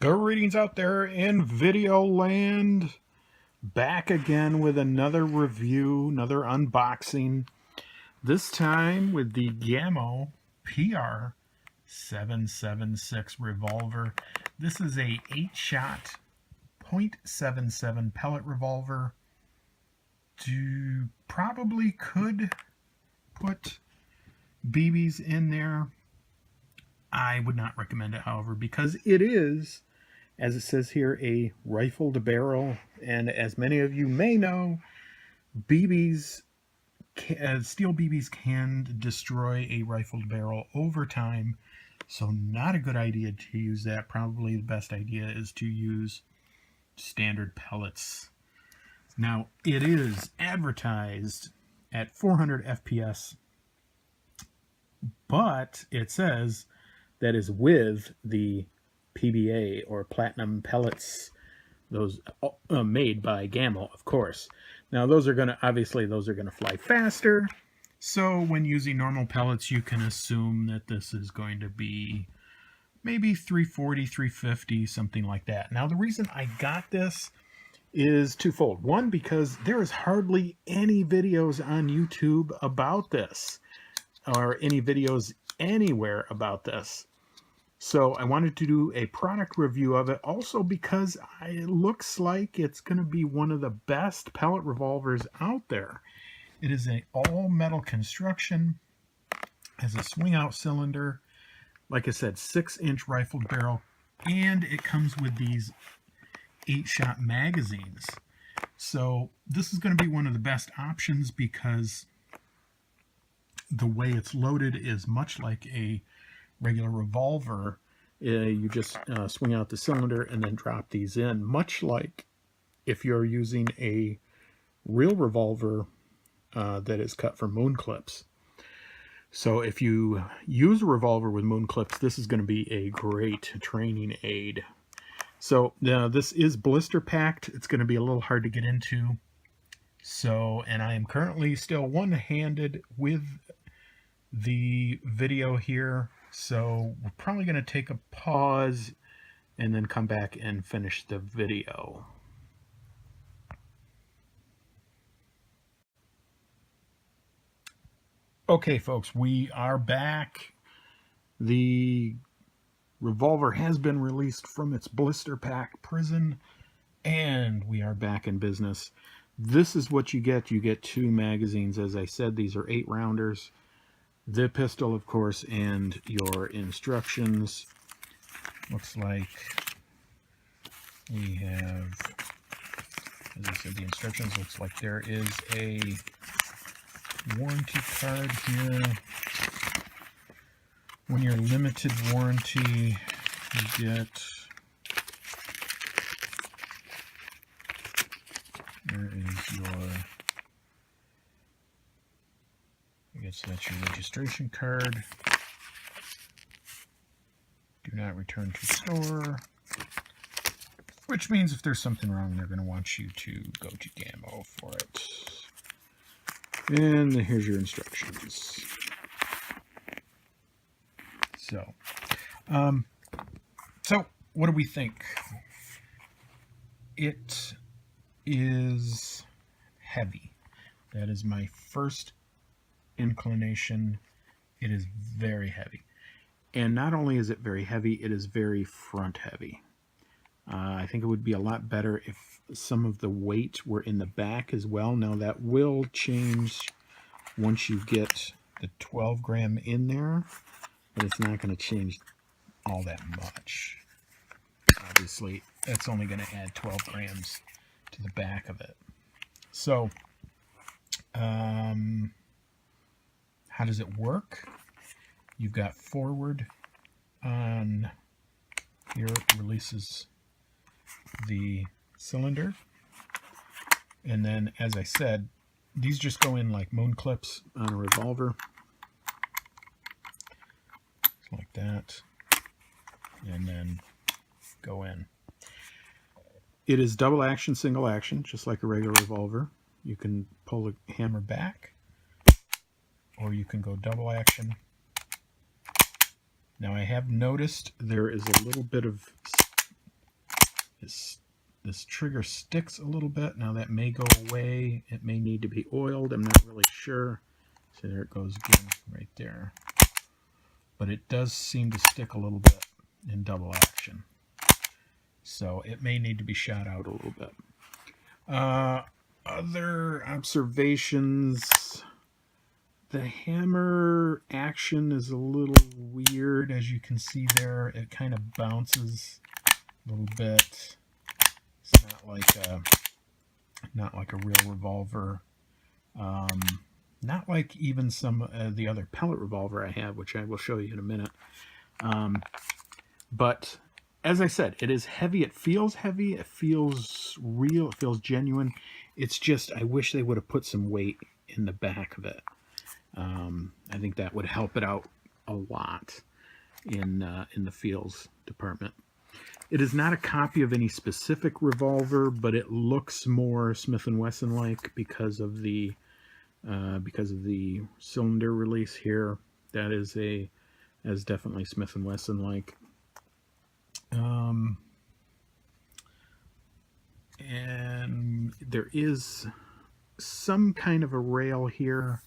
Greetings out there in video land. Back again with another review, another unboxing. This time with the Gamo PR 776 revolver. This is a 8-shot .77 pellet revolver. You probably could put BBs in there. I would not recommend it, however, because it is, as it says here, a rifled barrel. And as many of you may know, BBs, steel BBs can destroy a rifled barrel over time. So not a good idea to use that. Probably the best idea is to use standard pellets. Now, it is advertised at 400 FPS, but it says that is with the PBA or platinum pellets, those made by Gamo, of course. Now those are going to fly faster. So when using normal pellets, you can assume that this is going to be maybe 340, 350, something like that. Now the reason I got this is twofold. One, because there is hardly any videos on YouTube about this, or any videos anywhere about this. So I wanted to do a product review of it, also because it looks like it's going to be one of the best pellet revolvers out there. It is an all-metal construction, has a swing-out cylinder, like I said, 6-inch rifled barrel, and it comes with these 8-shot magazines. So this is going to be one of the best options because the way it's loaded is much like a regular revolver. You just swing out the cylinder and then drop these in, much like if you're using a real revolver that is cut from moon clips. So if you use a revolver with moon clips, this is going to be a great training aid. So this is blister packed. It's going to be a little hard to get into. So, and I am currently still one-handed with the video here. So we're probably going to take a pause and then come back and finish the video. Okay, folks, we are back. The revolver has been released from its blister pack prison, and we are back in business. This is what you get. You get 2 magazines. As I said, these are 8-rounders. The pistol, of course, and your instructions. Looks like we have, as I said, the instructions. Looks like there is a warranty card here. When you're limited warranty, you get, there is your, I guess that's your registration card. Do not return to store, which means if there's something wrong, they're going to want you to go to Gamo for it. And here's your instructions. So what do we think? It is heavy. That is my first inclination. It is very heavy. And not only is it very heavy, it is very front heavy. I think it would be a lot better if some of the weight were in the back as well. Now that will change once you get the 12 gram in there, but it's not going to change all that much. Obviously, that's only going to add 12 grams to the back of it. So, how does it work? You've got forward on here. It releases the cylinder. And then, as I said, these just go in like moon clips on a revolver. Like that. And then go in. It is double action, single action, just like a regular revolver. You can pull the hammer back, or you can go double action. Now I have noticed there is a little bit of this trigger sticks a little bit. Now that may go away. It may need to be oiled. I'm not really sure. So there it goes again, right there. But it does seem to stick a little bit in double action. So it may need to be shot out a little bit. Other observations. The hammer action is a little weird, as you can see there. It kind of bounces a little bit. It's not like a real revolver. Not like even some the other pellet revolver I have, which I will show you in a minute. But as I said, it is heavy. It feels heavy. It feels real. It feels genuine. It's just, I wish they would have put some weight in the back of it. I think that would help it out a lot in the feels department. It is not a copy of any specific revolver, but it looks more Smith & Wesson like because of the cylinder release here. That is definitely Smith & Wesson like. And there is some kind of a rail here.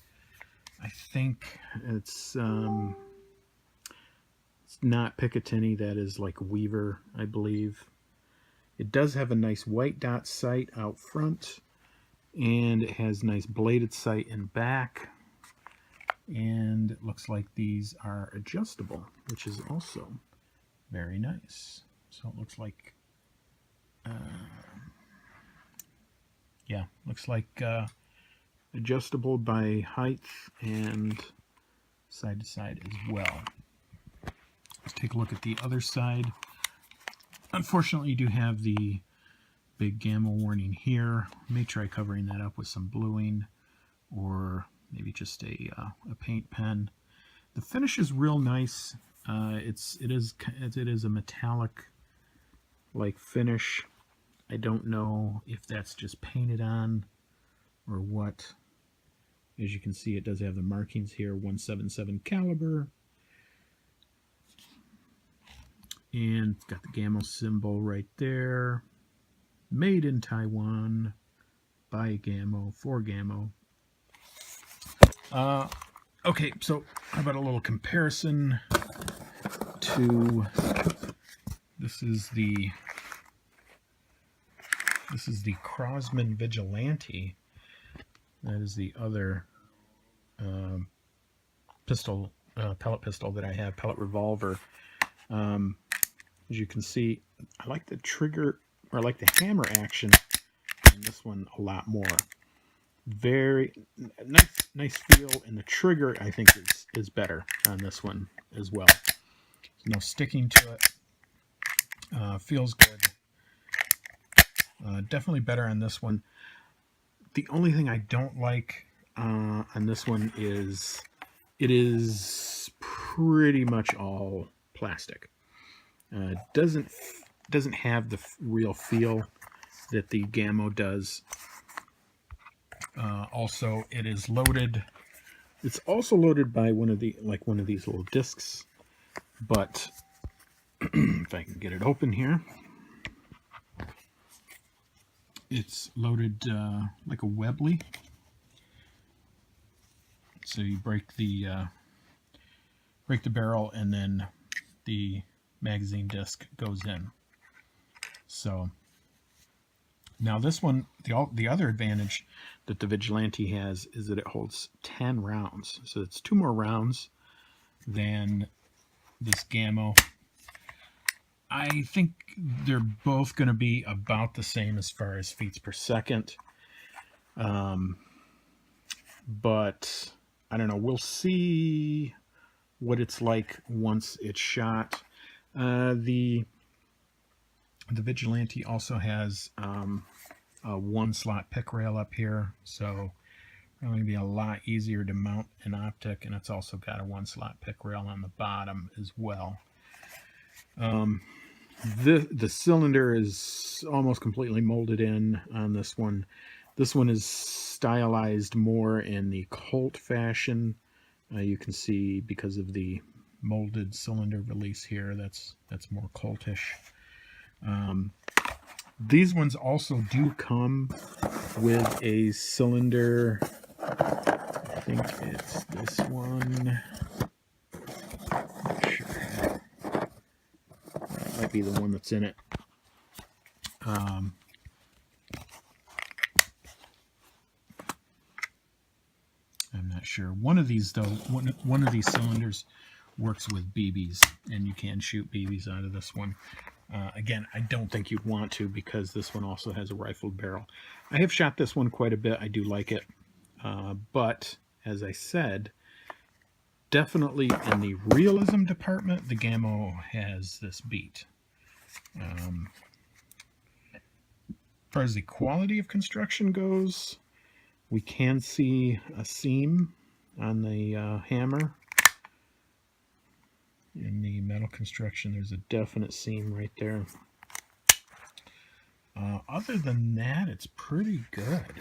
I think it's not Picatinny. That is like Weaver, I believe. It does have a nice white dot sight out front, and it has nice bladed sight in back. And it looks like these are adjustable, which is also very nice. So it looks like, yeah, looks like adjustable by height and side to side as well. Let's take a look at the other side. Unfortunately, you do have the big Gamo warning here. May try covering that up with some bluing or maybe just a paint pen. The finish is real nice. It is a metallic like finish. I don't know if that's just painted on or what. As you can see, it does have the markings here, 177 caliber. And it's got the Gamo symbol right there. Made in Taiwan by Gamo, for Gamo. Okay, so how about a little comparison to this is the Crosman Vigilante. That is the other pistol, pellet pistol that I have, pellet revolver. As you can see, I like the trigger, or I like the hammer action on this one a lot more. Very nice feel, and the trigger I think is better on this one as well. No sticking to it. Feels good. Definitely better on this one. The only thing I don't like on this one is it is pretty much all plastic. Doesn't have the real feel that the Gamo does. Also, it is loaded. It's also loaded by one of these little discs. But if I can get it open here, it's loaded like a Webley. So you break the barrel, and then the magazine disc goes in. So now this one, the other advantage that the Vigilante has is that it holds 10 rounds. So it's 2 more rounds than this Gamo. I think they're both going to be about the same as far as feet per second. But I don't know. We'll see what it's like once it's shot. The Vigilante also has a 1-slot pick rail up here, so it's going to be a lot easier to mount an optic, and it's also got a 1-slot pick rail on the bottom as well. The cylinder is almost completely molded in on this one. This one is stylized more in the Colt fashion. You can see because of the molded cylinder release here, that's more Coltish. These ones also do come with a cylinder. I think it's this one. Not sure. That might be the one that's in it. I'm not sure. One of these, though, one of these cylinders works with BBs, and you can shoot BBs out of this one. Again, I don't think you'd want to, because this one also has a rifled barrel. I have shot this one quite a bit. I do like it. But, as I said, definitely in the realism department, the Gamo has this beat. As far as the quality of construction goes, we can see a seam on the hammer. In the metal construction, there's a definite seam right there. Other than that, it's pretty good.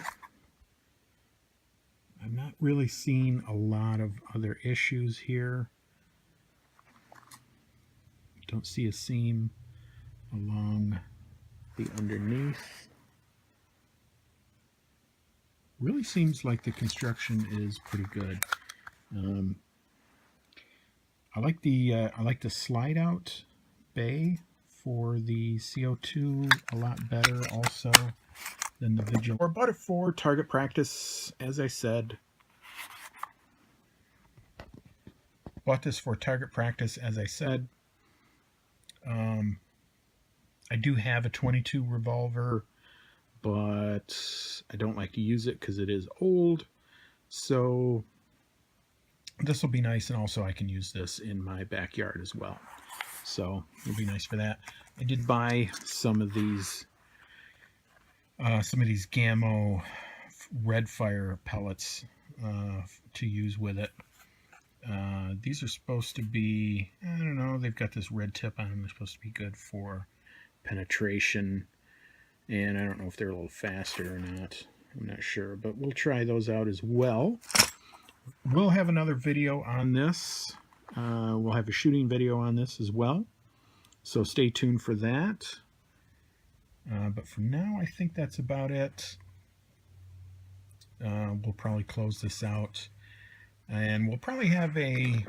I'm not really seeing a lot of other issues here. Don't see a seam along the underneath. Really seems like the construction is pretty good. I like the slide out bay for the CO2 a lot better also than the Vigil. Or bought it for target practice, as I said. Bought this for target practice, as I said. I do have a 22 revolver, but I don't like to use it because it is old. So this will be nice, and also I can use this in my backyard as well. So it'll be nice for that. I did buy some of these Gamo red fire pellets to use with it. These are supposed to be, I don't know, they've got this red tip on them. They're supposed to be good for penetration, and I don't know if they're a little faster or not. I'm not sure, but we'll try those out as well. We'll have another video on this. We'll have a shooting video on this as well, so stay tuned for that. But for now, I think that's about it. We'll probably close this out, and we'll probably have a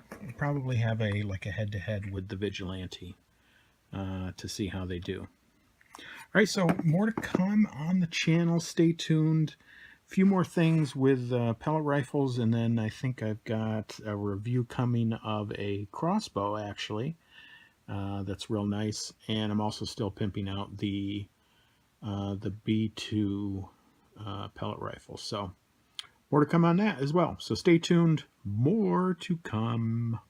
like a head-to-head with the Vigilante to see how they do. All right, so more to come on the channel. Stay tuned. A few more things with pellet rifles, and then I think I've got a review coming of a crossbow, actually. That's real nice, and I'm also still pimping out the B2 pellet rifle. So more to come on that as well. So stay tuned. More to come.